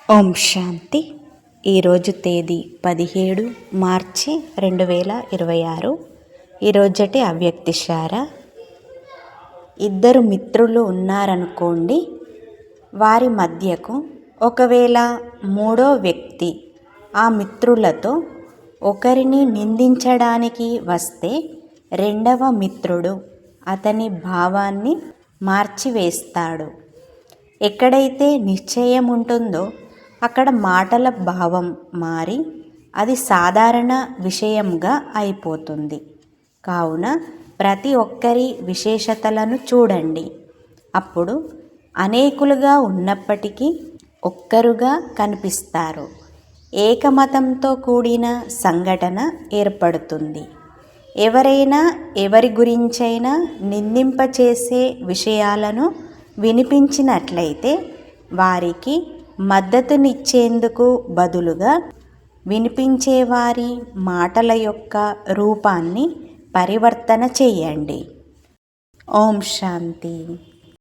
ఓం శాంతి. ఈరోజు తేదీ 17 మార్చి 2026. ఈరోజటి అవ్యక్తిశార. ఇద్దరు మిత్రులు ఉన్నారనుకోండి. వారి మధ్యకు ఒకవేళ మూడో వ్యక్తి ఆ మిత్రులతో ఒకరిని నిందించడానికి వస్తే రెండవ మిత్రుడు అతని భావాన్ని మార్చివేస్తాడు. ఎక్కడైతే నిశ్చయం ఉంటుందో అక్కడ మాటల భావం మారి అది సాధారణ విషయంగా అయిపోతుంది. కావున ప్రతి ఒక్కరి విశేషతలను చూడండి. అప్పుడు అనేకులుగా ఉన్నప్పటికీ ఒక్కరుగా కనిపిస్తారు. ఏకమతంతో కూడిన సంఘటన ఏర్పడుతుంది. ఎవరైనా ఎవరి గురించైనా నిందింపచేసే విషయాలను వినిపించినట్లయితే వారికి మద్దతునిచ్చేందుకు బదులుగా వినిపించేవారి మాటల యొక్క రూపాన్ని పరివర్తన చేయండి. ఓం శాంతి.